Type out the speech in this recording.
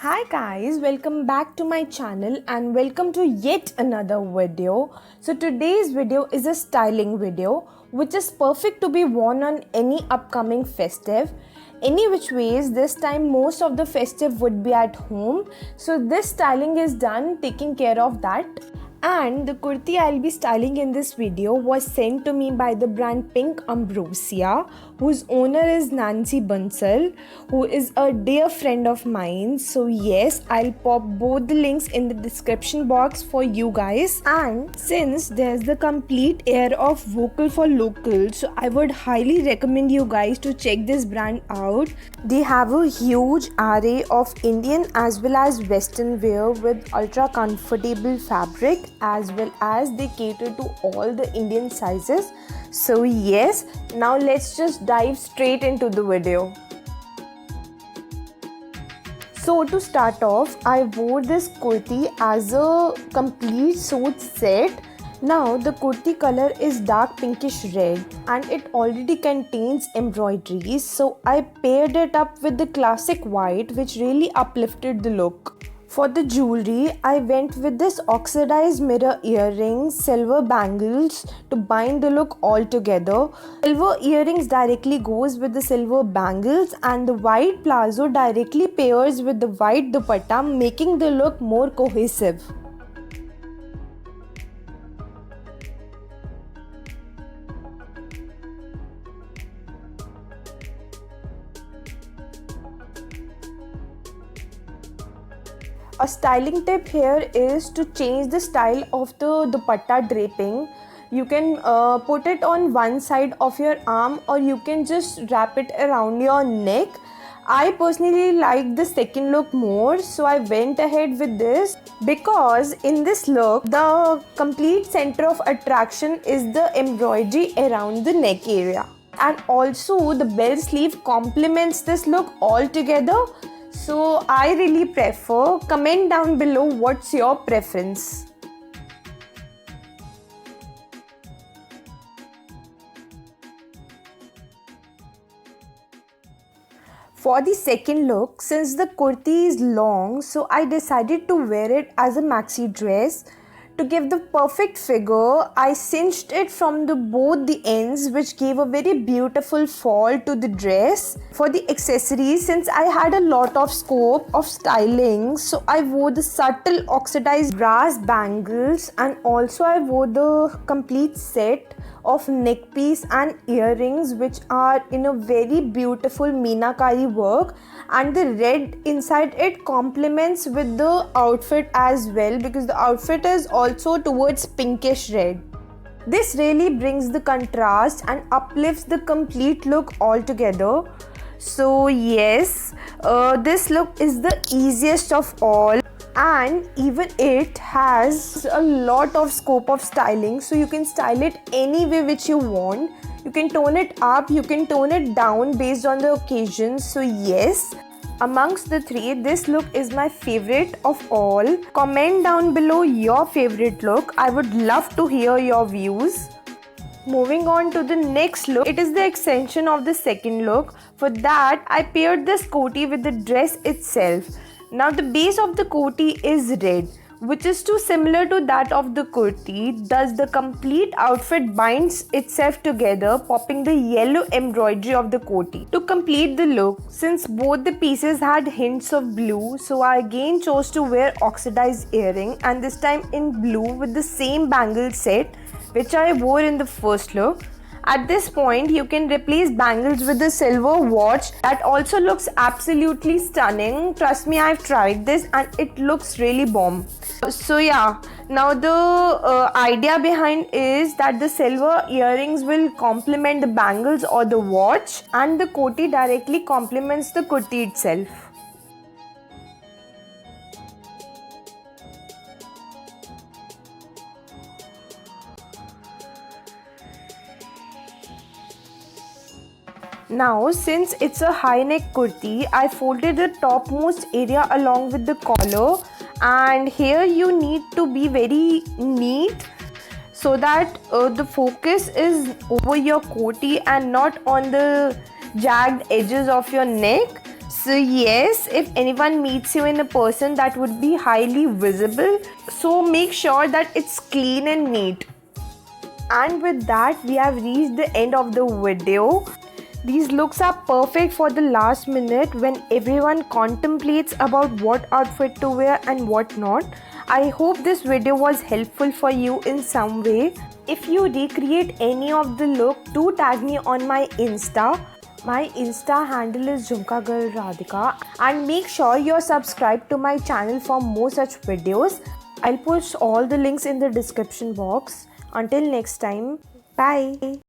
Hi guys, welcome back to my channel and welcome to yet another video. So today's video is a styling video which is perfect to be worn on any upcoming festive. Any which ways, this time most of the festive would be at home. So this styling is done taking care of that. And the kurti I'll be styling in this video was sent to me by the brand Pink Ambrosia, whose owner is Nancy Bansal, who is a dear friend of mine. So yes, I'll pop both the links in the description box for you guys. And since there's the complete air of vocal for local, so I would highly recommend you guys to check this brand out. They have a huge array of Indian as well as Western wear with ultra comfortable fabric, as well as they cater to all the Indian sizes. So yes, now let's just dive straight into the video. So to start off, I wore this kurti as a complete suit set. Now the kurti color is dark pinkish red and it already contains embroideries, so I paired it up with the classic white, which really uplifted the look. For the jewelry, I went with this oxidized mirror earrings, silver bangles to bind the look all together. Silver earrings directly goes with the silver bangles and the white plazo directly pairs with the white dupatta, making the look more cohesive. A styling tip here is to change the style of the dupatta draping. You can put it on one side of your arm or you can just wrap it around your neck. I personally like the second look more, so I went ahead with this because in this look the complete center of attraction is the embroidery around the neck area, and also the bell sleeve complements this look altogether. So I really prefer. Comment down below what's your preference. For the second look, since the kurti is long, so I decided to wear it as a maxi dress. To give the perfect figure, I cinched it from both the ends, which gave a very beautiful fall to the dress. For the accessories, since I had a lot of scope of styling, so I wore the subtle oxidized brass bangles and also I wore the complete set of neck piece and earrings, which are in a very beautiful meenakari work, and the red inside it complements with the outfit as well because the outfit is also towards pinkish red. This really brings the contrast and uplifts the complete look altogether. So yes, this look is the easiest of all, and even it has a lot of scope of styling, so you can style it any way which you want. You can tone it up, you can tone it down based on the occasion. So yes, amongst the three, this look is my favorite of all. Comment down below your favorite look. I would love to hear your views. Moving on to the next look, it is the extension of the second look. For that, I paired this kurti with the dress itself. Now the base of the kurti is red, which is too similar to that of the kurti. Thus the complete outfit binds itself together, popping the yellow embroidery of the kurti. To complete the look, since both the pieces had hints of blue, so I again chose to wear oxidized earring, and this time in blue with the same bangle set which I wore in the first look. At this point, you can replace bangles with a silver watch that also looks absolutely stunning. Trust me, I've tried this and it looks really bomb. So yeah, now the idea behind is that the silver earrings will complement the bangles or the watch, and the kurti directly complements the kurti itself. Now, since it's a high neck kurti, I folded the topmost area along with the collar, and here you need to be very neat so that the focus is over your kurti and not on the jagged edges of your neck. So yes, if anyone meets you in a person, that would be highly visible. So make sure that it's clean and neat. And with that, we have reached the end of the video. These looks are perfect for the last minute when everyone contemplates about what outfit to wear and what not. I hope this video was helpful for you in some way. If you recreate any of the look, do tag me on my Insta. My Insta handle is Jhumka Girl Radhika, and make sure you're subscribed to my channel for more such videos. I'll post all the links in the description box. Until next time, bye.